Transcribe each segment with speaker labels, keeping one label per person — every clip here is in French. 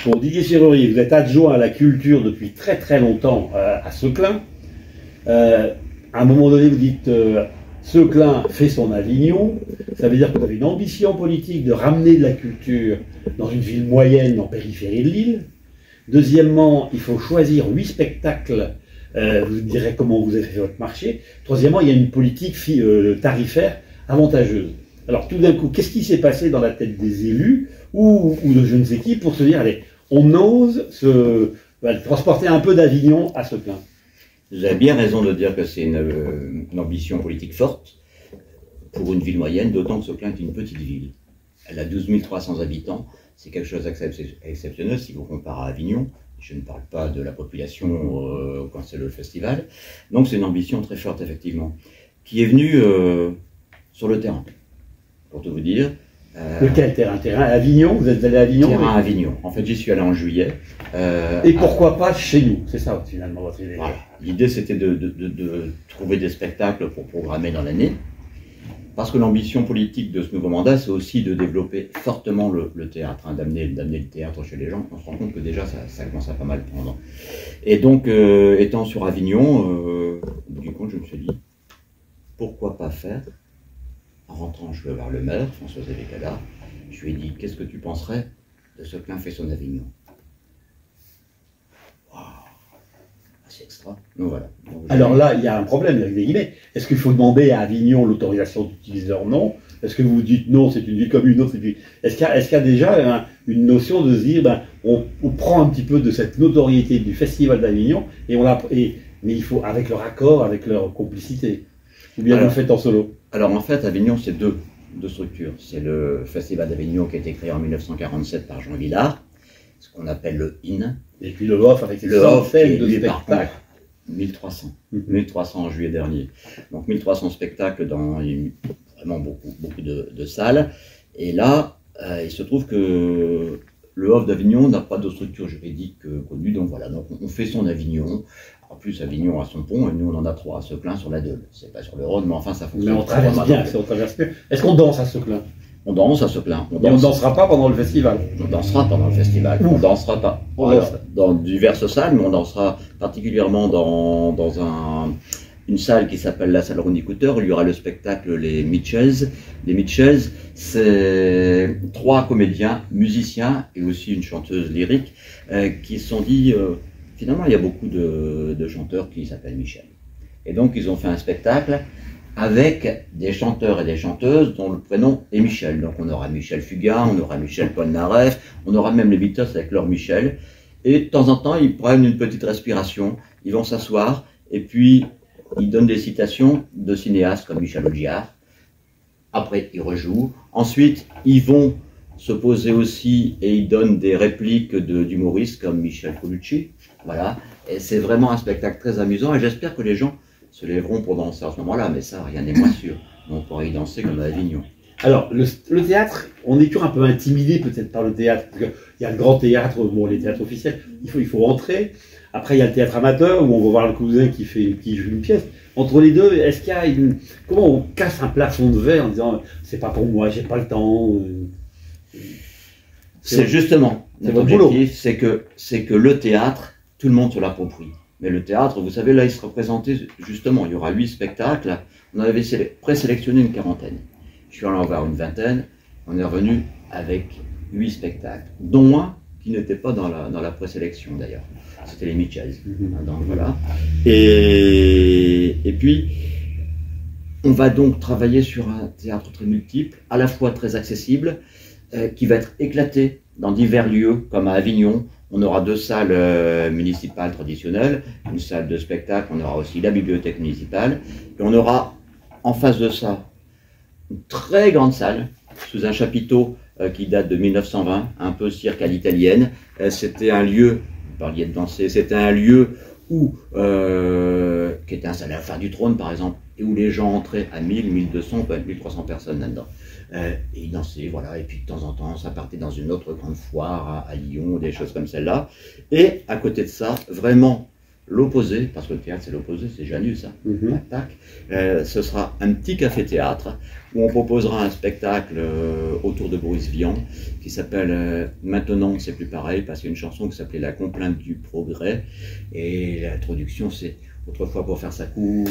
Speaker 1: Bon, Didier Serrurier, vous êtes adjoint à la culture depuis très très longtemps à Seclin. À un moment donné, vous dites Seclin fait son Avignon. Ça veut dire que vous avez une ambition politique de ramener de la culture dans une ville moyenne en périphérie de l'île. Deuxièmement, il faut choisir 8 spectacles. Vous direz comment vous avez fait votre marché. Troisièmement, il y a une politique tarifaire avantageuse. Alors tout d'un coup, qu'est-ce qui s'est passé dans la tête des élus ou de je ne sais qui pour se dire, allez, on ose transporter un peu d'Avignon à Seclin?
Speaker 2: Vous avez bien raison de dire que c'est une ambition politique forte pour une ville moyenne, d'autant que Seclin est une petite ville. Elle a 12 300 habitants, c'est quelque chose d'exceptionnel si vous comparez à Avignon. Je ne parle pas de la population quand c'est le festival. Donc c'est une ambition très forte, effectivement, qui est venue sur le terrain. Pour tout vous dire.
Speaker 1: Lequel terrain? Terrain à Avignon? Vous êtes allé à Avignon?
Speaker 2: Terrain à Avignon. En fait, j'y suis allé en juillet.
Speaker 1: Et pourquoi pas chez nous? C'est ça, finalement, votre idée.
Speaker 2: Voilà. L'idée, c'était de trouver des spectacles pour programmer dans l'année. Parce que l'ambition politique de ce nouveau mandat, c'est aussi de développer fortement le théâtre, d'amener le théâtre chez les gens. On se rend compte que déjà, ça commence à pas mal prendre. Et donc, étant sur Avignon, au bout du compte, je me suis dit, pourquoi pas faire? En rentrant, je vais voir le maire, François Zévécada. Je lui ai dit, qu'est-ce que tu penserais de Seclin fait son Avignon? Waouh, c'est extra. Donc voilà. Donc,
Speaker 1: alors là, il y a un problème avec des guillemets. Est-ce qu'il faut demander à Avignon l'autorisation d'utiliser leur nom? Est-ce que vous dites non, c'est une ville comme une autre? Est-ce qu'il y a déjà une notion de se dire, on prend un petit peu de cette notoriété du Festival d'Avignon mais il faut avec leur accord, avec leur complicité? Ou bien vous le faites en solo?
Speaker 2: Alors en fait, Avignon, c'est deux structures. C'est le Festival d'Avignon qui a été créé en 1947 par Jean Villard, ce qu'on appelle le IN.
Speaker 1: Et puis le OFF avec
Speaker 2: le OFF qui est
Speaker 1: de spectacles.
Speaker 2: 1300. 1300 en juillet dernier. Donc 1300 spectacles dans vraiment beaucoup de salles. Et là, il se trouve que le OFF d'Avignon n'a pas de structure juridique connue. Donc voilà, donc on fait son Avignon. En plus, Avignon a son pont, et nous, on en a 3 à Seclin sur la Deule. C'est pas sur le Rhône, mais enfin, ça fonctionne.
Speaker 1: Mais on traverse bien, on traverse bien. Est-ce qu'on danse à Seclin?
Speaker 2: On danse à Seclin.
Speaker 1: Mais on ne dansera pas pendant le festival?
Speaker 2: On dansera pendant le festival. On dansera pas. Alors, dans diverses salles, mais on dansera particulièrement dans une salle qui s'appelle la salle Ronnie Cooter. Il y aura le spectacle Les Mitchells. Les Mitchells, c'est 3 comédiens, musiciens et aussi une chanteuse lyrique qui se sont dit... Finalement, il y a beaucoup de chanteurs qui s'appellent Michel. Et donc, ils ont fait un spectacle avec des chanteurs et des chanteuses dont le prénom est Michel. Donc, on aura Michel Fugain, on aura Michel Polnareff, on aura même les Beatles avec leur Michel. Et de temps en temps, ils prennent une petite respiration, ils vont s'asseoir, et puis ils donnent des citations de cinéastes comme Michel Audiard. Après, ils rejouent. Ensuite, ils vont se poser aussi et ils donnent des répliques d'humoristes comme Michel Colucci. Voilà, et c'est vraiment un spectacle très amusant et j'espère que les gens se lèveront pour danser à ce moment-là, mais ça, rien n'est moins sûr. On pourra y danser comme à Avignon.
Speaker 1: Alors, le théâtre, on est toujours un peu intimidé peut-être par le théâtre, parce qu'il y a le grand théâtre, bon, les théâtres officiels, il faut rentrer. Après, il y a le théâtre amateur, où on va voir le cousin qui joue une pièce. Entre les deux, est-ce qu'il y a comment on casse un plafond de verre en disant, c'est pas pour moi, j'ai pas le temps
Speaker 2: C'est justement, notre objectif, c'est que le théâtre, tout le monde se l'approprie. Mais le théâtre, vous savez, là, il sera présenté, justement, il y aura 8 spectacles. On avait présélectionné une quarantaine. Je suis allé en voir une vingtaine. On est revenu avec 8 spectacles, dont un qui n'était pas dans la présélection, d'ailleurs. C'était les Mitchells. Donc, voilà. Et puis, on va donc travailler sur un théâtre très multiple, à la fois très accessible, qui va être éclaté dans divers lieux, comme à Avignon. On aura 2 salles municipales traditionnelles, une salle de spectacle, on aura aussi la bibliothèque municipale, et on aura en face de ça une très grande salle, sous un chapiteau qui date de 1920, un peu cirque à l'italienne. C'était un lieu, vous parliez de danser, c'était un lieu où, qui était installé à la fin du trône par exemple, et où les gens entraient à 1000, 1200, peut-être 1300 personnes là-dedans. Et ils dansaient, voilà, et puis de temps en temps, ça partait dans une autre grande foire à Lyon, des choses comme celle-là. Et à côté de ça, vraiment, l'opposé, parce que le théâtre c'est l'opposé, c'est Janus, hein. Tac, tac. Ce sera un petit café-théâtre où on proposera un spectacle autour de Boris Vian qui s'appelle Maintenant c'est plus pareil, parce qu'il y a une chanson qui s'appelait La complainte du progrès, et l'introduction c'est autrefois pour faire sa cour.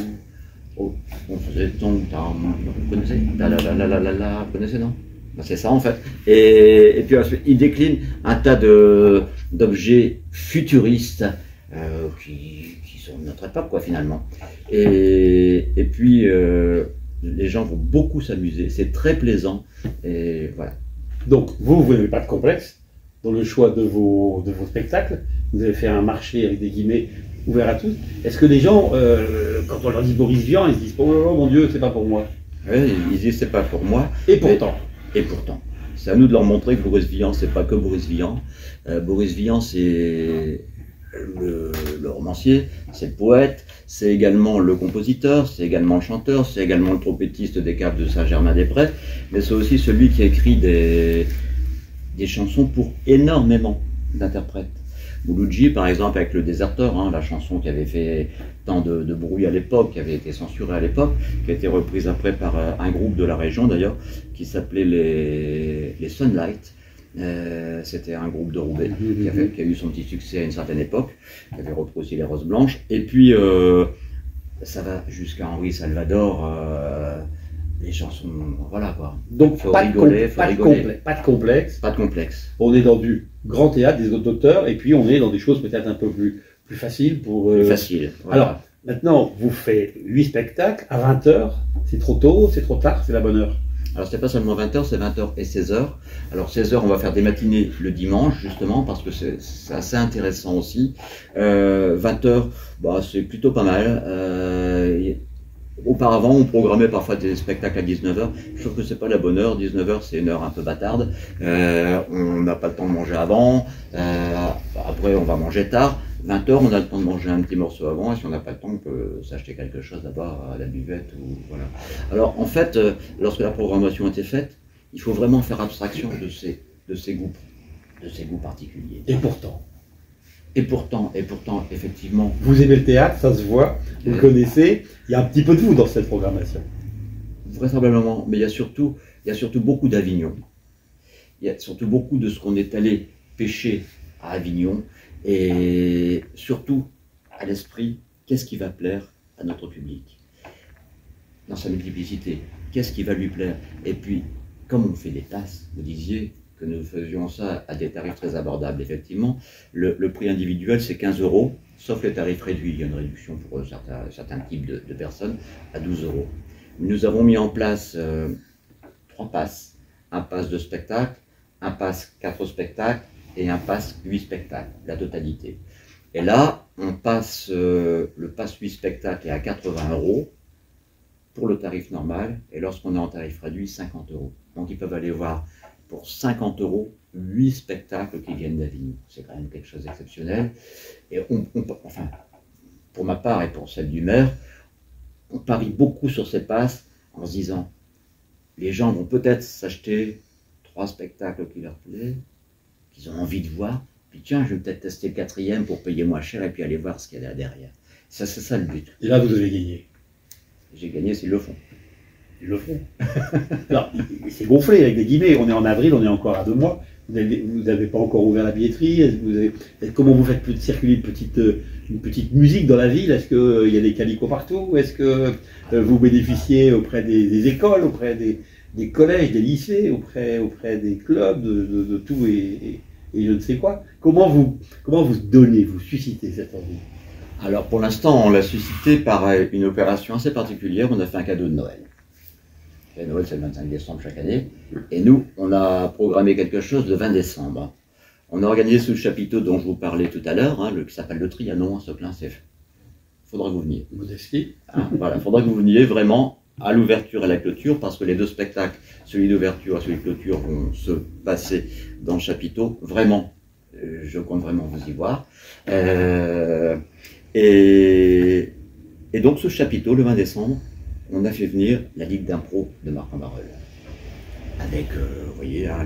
Speaker 2: Oh, on faisait ton tam, vous connaissez? Vous connaissez, non? Ben, c'est ça en fait. Et puis ensuite, il décline un tas d'objets futuristes qui sont de notre époque, quoi, finalement. Et puis, les gens vont beaucoup s'amuser. C'est très plaisant. Et voilà.
Speaker 1: Donc, vous n'avez pas de complexe dans le choix de vos spectacles. Vous avez fait un marché avec des guillemets ouvert à tous. Est-ce que les gens, quand on leur dit Boris Vian, ils se disent oh mon Dieu, c'est pas pour moi?
Speaker 2: Oui, ils disent c'est pas pour moi.
Speaker 1: Et pourtant.
Speaker 2: Et pourtant. C'est à nous de leur montrer que Boris Vian, c'est pas que Boris Vian. Boris Vian, c'est le romancier, c'est le poète, c'est également le compositeur, c'est également le chanteur, c'est également le trompettiste des Caves de Saint-Germain-des-Prés, mais c'est aussi celui qui a écrit des chansons pour énormément d'interprètes. Mouloudji, par exemple, avec Le Déserteur, hein, la chanson qui avait fait tant de bruit à l'époque, qui avait été censurée à l'époque, qui a été reprise après par un groupe de la région d'ailleurs, qui s'appelait les Sunlight. C'était un groupe de Roubaix qui a eu son petit succès à une certaine époque, qui avait repris aussi Les Roses Blanches. Et puis, ça va jusqu'à Henri Salvador, les chansons, voilà quoi.
Speaker 1: Donc,
Speaker 2: faut rigoler.
Speaker 1: Pas de complexe.
Speaker 2: Pas de complexe.
Speaker 1: On est dans du grand théâtre, des autres auteurs, et puis on est dans des choses peut-être un peu plus faciles pour...
Speaker 2: Plus facile. Voilà.
Speaker 1: Alors, maintenant, vous faites 8 spectacles à 20h. C'est trop tôt, c'est trop tard, c'est la bonne heure?
Speaker 2: Alors, c'est pas seulement 20h, c'est 20h et 16h. Alors, 16h, on va faire des matinées le dimanche, justement, parce que c'est assez intéressant aussi. 20h, bah, c'est plutôt pas mal. Auparavant, on programmait parfois des spectacles à 19h. Je trouve que c'est pas la bonne heure. 19h, c'est une heure un peu bâtarde. On n'a pas le temps de manger avant. Après, on va manger tard. 20h, on a le temps de manger un petit morceau avant. Et si on n'a pas le temps, on peut s'acheter quelque chose là-bas à la buvette. Voilà. Alors, en fait, lorsque la programmation a été faite, il faut vraiment faire abstraction de ces goûts particuliers. Et pourtant, effectivement...
Speaker 1: Vous aimez le théâtre, ça se voit, vous le connaissez, il y a un petit peu de vous dans cette programmation.
Speaker 2: Vraisemblablement, mais il y a surtout beaucoup d'Avignon. Il y a surtout beaucoup de ce qu'on est allé pêcher à Avignon, et surtout à l'esprit, qu'est-ce qui va plaire à notre public? Dans sa multiplicité, qu'est-ce qui va lui plaire? Et puis, comme on fait des tasses, vous disiez que nous faisions ça à des tarifs très abordables, effectivement. Le prix individuel, c'est 15 €, sauf les tarifs réduits. Il y a une réduction pour certains types de personnes à 12 €. Nous avons mis en place 3 passes. Un pass de spectacle, un pass 4 spectacles et un pass 8 spectacles, la totalité. Et là, on passe le pass 8 spectacles est à 80 € pour le tarif normal, et lorsqu'on est en tarif réduit, 50 €. Donc ils peuvent aller voir pour 50 € 8 spectacles qui viennent d'Avignon. C'est quand même quelque chose d'exceptionnel. Et enfin, pour ma part et pour celle du maire, on parie beaucoup sur ces passes en se disant, les gens vont peut-être s'acheter 3 spectacles qui leur plaisent, qu'ils ont envie de voir, puis tiens, je vais peut-être tester le 4e pour payer moins cher et puis aller voir ce qu'il y a là derrière. Ça, c'est ça le but.
Speaker 1: Et là, vous avez gagné.
Speaker 2: J'ai gagné s'ils le font.
Speaker 1: Ils le font. Non, c'est gonflé avec des guillemets. On est en avril, on est encore à 2 mois. Vous n'avez pas encore ouvert la billetterie. Comment vous faites circuler une petite musique dans la ville? Est-ce qu'il y a des calicots partout? Est-ce que vous bénéficiez auprès des écoles, auprès des collèges, des lycées, auprès des clubs, de tout et je ne sais quoi? Comment vous donnez, vous suscitez cette envie?
Speaker 2: Alors pour l'instant, on l'a suscité par une opération assez particulière. On a fait un cadeau de Noël. Noël, c'est le 25 décembre chaque année. Et nous, on a programmé quelque chose le 20 décembre. On a organisé sous le chapiteau dont je vous parlais tout à l'heure, hein, qui s'appelle le Trianon, ce plein c'est. Faudra que vous veniez.
Speaker 1: Modestie.
Speaker 2: Hein, voilà, faudra que vous veniez vraiment à l'ouverture et à la clôture, parce que les 2 spectacles, celui d'ouverture et celui de clôture, vont se passer dans le chapiteau. Vraiment, je compte vraiment vous y voir. Et donc ce chapiteau, le 20 décembre, on a fait venir la Ligue d'impro de Marc en Barœul. avec, vous voyez, hein,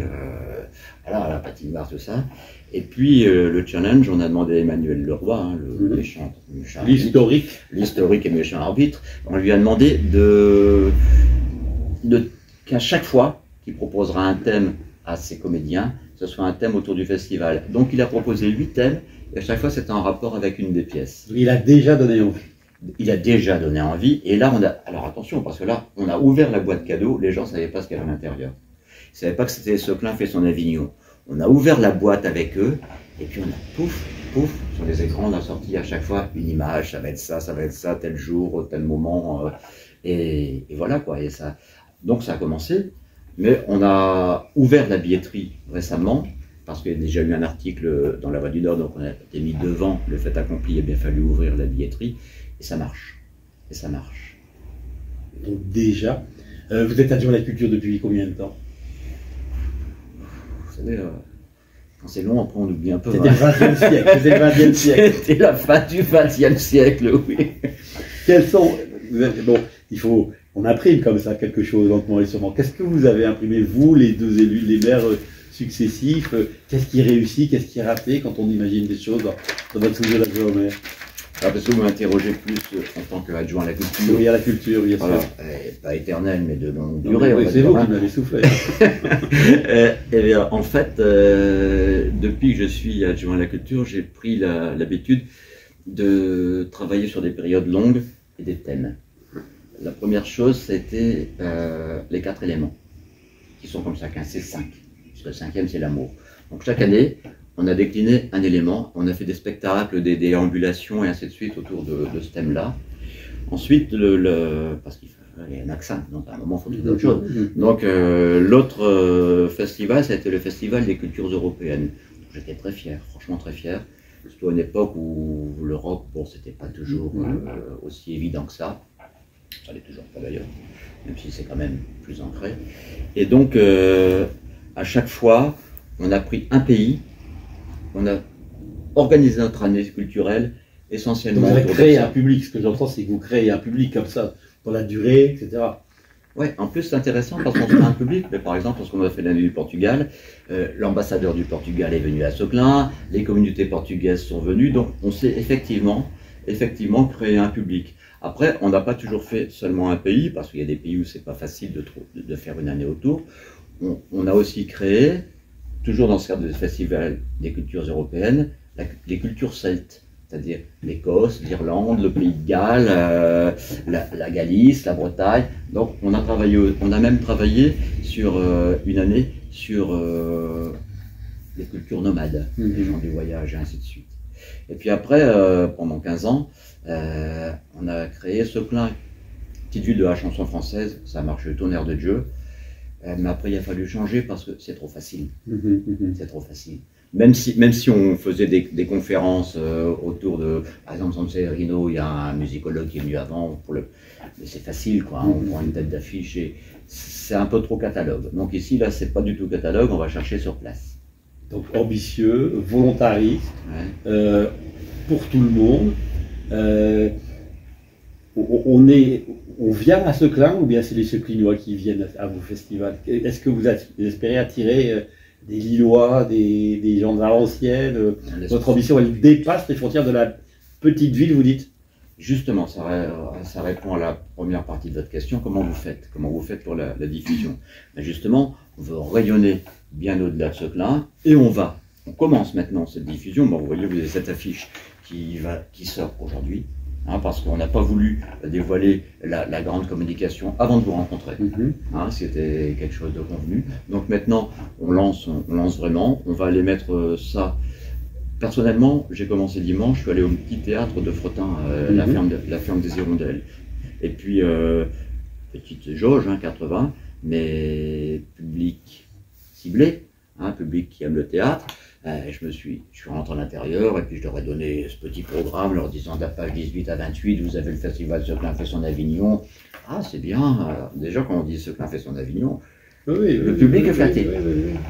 Speaker 2: voilà, la patinoire, tout ça. Et puis, le challenge, on a demandé à Emmanuel Leroy, hein, le méchant l'historique et méchant arbitre, on lui a demandé qu'à chaque fois qu'il proposera un thème à ses comédiens, ce soit un thème autour du festival. Donc, il a proposé 8 thèmes, et à chaque fois, c'était en rapport avec une des pièces.
Speaker 1: Il a déjà donné envie.
Speaker 2: Il a déjà donné envie, et là, alors attention, parce que là, on a ouvert la boîte cadeau, les gens ne savaient pas ce qu'il y avait à l'intérieur. Ils ne savaient pas que c'était Seclin fait son Avignon. On a ouvert la boîte avec eux, et puis on a pouf, pouf, sur les écrans, on a sorti à chaque fois une image, ça va être ça, tel jour, tel moment, et voilà quoi. Et ça, donc ça a commencé, mais on a ouvert la billetterie récemment, parce qu'il y a déjà eu un article dans La Voix du Nord, donc on a été mis devant le fait accompli, il a bien fallu ouvrir la billetterie, et ça marche. Et ça marche.
Speaker 1: Donc déjà, vous êtes adjoint à la culture depuis combien de temps?
Speaker 2: Vous savez, quand c'est long, après on oublie un peu.
Speaker 1: C'était le 20e siècle. C'était le 20e siècle.
Speaker 2: C'était la fin du 20e siècle, oui.
Speaker 1: Quels sont... Bon, on imprime comme ça quelque chose lentement et sûrement. Qu'est-ce que vous avez imprimé, vous, les deux élus, les maires successifs? Qu'est-ce qui réussit, qu'est-ce qui est raté quand on imagine des choses dans votre sujet d'adjoint au maire?
Speaker 2: Alors, parce que vous m'interrogez plus en tant qu'adjoint à la culture.
Speaker 1: Oui, à la culture, bien sûr.
Speaker 2: Voilà. Pas éternelle, mais de longue durée.
Speaker 1: Oui, c'est vous qui m'avez soufflé.
Speaker 2: Et bien, en fait, depuis que je suis adjoint à la culture, j'ai pris l'habitude de travailler sur des périodes longues et des thèmes. La première chose, c'était les 4 éléments, qui sont comme chacun, c'est 5. Parce que le 5e, c'est l'amour. Donc chaque année, on a décliné un élément, on a fait des spectacles, des déambulations et ainsi de suite autour de ce thème-là. Ensuite, parce qu'il y a un accent, donc à un moment, il faut trouver autre chose. Donc l'autre festival, ça a été le Festival des cultures européennes. J'étais très fier, franchement très fier. Surtout à une époque où l'Europe, bon, c'était pas toujours aussi évident que ça. Ça l'est toujours pas d'ailleurs, même si c'est quand même plus ancré. Et donc, à chaque fois, on a pris un pays, on a organisé notre année culturelle essentiellement.
Speaker 1: Donc vous avez créé un public, ce que j'entends, c'est que vous créez un public comme ça, dans la durée, etc.
Speaker 2: Oui, en plus c'est intéressant parce qu'on crée un public, mais par exemple, lorsqu'on a fait l'année du Portugal, l'ambassadeur du Portugal est venu à Seclin, les communautés portugaises sont venues, donc on s'est effectivement créé un public. Après, on n'a pas toujours fait seulement un pays, parce qu'il y a des pays où c'est pas facile de faire une année autour. On a aussi créé, toujours dans ce cadre du Festival des cultures européennes, les cultures celtes, c'est-à-dire l'Écosse, l'Irlande, le Pays de Galles, la Galice, la Bretagne. Donc on a même travaillé sur une année sur les cultures nomades, les gens du voyage et ainsi de suite. Et puis après, pendant 15 ans, on a créé Seclin, petite ville de la chanson française, ça marche le tonnerre de Dieu. Mais après, il a fallu changer parce que c'est trop facile. C'est trop facile. Même si on faisait des conférences autour de, par exemple, San Severino, il y a un musicologue qui est venu avant, mais c'est facile, quoi. On prend une tête d'affiche et c'est un peu trop catalogue. Donc ici, là, c'est pas du tout catalogue, on va chercher sur place.
Speaker 1: Donc ambitieux, volontariste, pour tout le monde. On vient à Seclin ou bien c'est les Seclinois qui viennent à vos festivals? Est-ce que vous espérez attirer des Lillois, des gens de Valenciennes? Votre ambition, elle dépasse les frontières de la petite ville, vous dites?
Speaker 2: Justement, ça répond à la première partie de votre question. Comment vous faites pour la diffusion? Ben justement, on veut rayonner bien au-delà de Seclin et on commence maintenant cette diffusion. Bon, vous voyez, vous avez cette affiche qui sort aujourd'hui. Parce qu'on n'a pas voulu dévoiler la grande communication avant de vous rencontrer. C'était quelque chose de convenu. Donc maintenant, on lance vraiment. On va aller mettre ça. Personnellement, j'ai commencé dimanche, je suis allé au petit théâtre de Fretin, la ferme des Hirondelles. Et puis, petite jauge, 80, mais public ciblé, public qui aime le théâtre. Je suis rentré à l'intérieur et puis je leur ai donné ce petit programme leur disant de la page 18 à 28, vous avez le festival Seclin fait son Avignon. Ah, c'est bien. Déjà, quand on dit Seclin fait son Avignon, le public est flatté.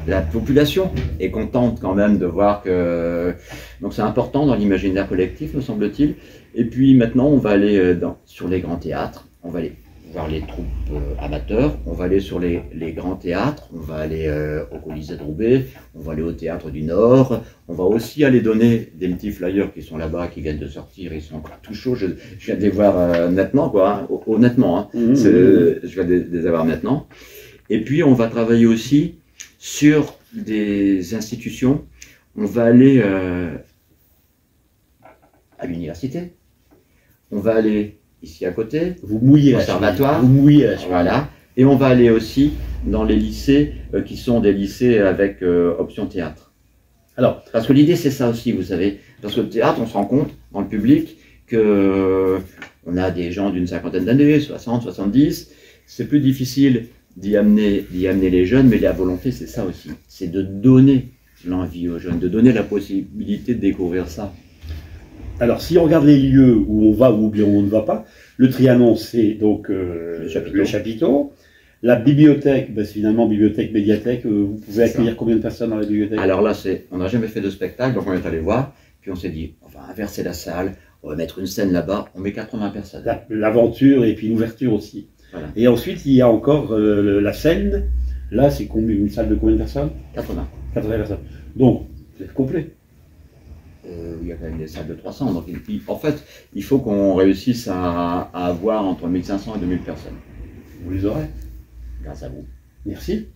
Speaker 2: La population est contente quand même de voir que... Donc c'est important dans l'imaginaire collectif, me semble-t-il. Et puis maintenant, on va aller sur les grands théâtres. On va aller voir les troupes amateurs, on va aller sur les grands théâtres, on va aller au Colisée de Roubaix, on va aller au Théâtre du Nord, on va aussi aller donner des petits flyers qui sont là-bas, qui viennent de sortir, ils sont encore tout chauds, je viens de les voir nettement, quoi, hein, honnêtement, hein, je viens de les avoir maintenant. Et puis on va travailler aussi sur des institutions, on va aller à l'université, on va aller ici à côté,
Speaker 1: vous mouillez
Speaker 2: conservatoire,
Speaker 1: vous mouillez la chemise.
Speaker 2: Voilà, et on va aller aussi dans les lycées qui sont des lycées avec option théâtre.
Speaker 1: Alors,
Speaker 2: parce que l'idée c'est ça aussi, vous savez, parce que le théâtre, on se rend compte dans le public que on a des gens d'une cinquantaine d'années, 60, 70, c'est plus difficile d'y amener les jeunes, mais la volonté c'est ça aussi, c'est de donner l'envie aux jeunes, de donner la possibilité de découvrir ça.
Speaker 1: Alors, si on regarde les lieux où on va ou bien où on ne va pas, le Trianon, c'est donc le chapiteau. La bibliothèque, ben, c'est finalement bibliothèque, médiathèque. Vous pouvez accueillir combien de personnes dans la bibliothèque?
Speaker 2: Alors là, on n'a jamais fait de spectacle, donc on est allé voir, puis on s'est dit, on va inverser la salle, on va mettre une scène là-bas, on met 80 personnes.
Speaker 1: L'aventure et puis l'ouverture aussi. Voilà. Et ensuite, il y a encore la scène. Là, c'est une salle de combien de personnes?
Speaker 2: 80.
Speaker 1: 80 personnes. Donc, c'est complet.
Speaker 2: Il y a quand même des salles de 300. Donc, en fait, il faut qu'on réussisse à avoir entre 1500 et 2000 personnes.
Speaker 1: Vous les aurez.
Speaker 2: Grâce à vous.
Speaker 1: Merci.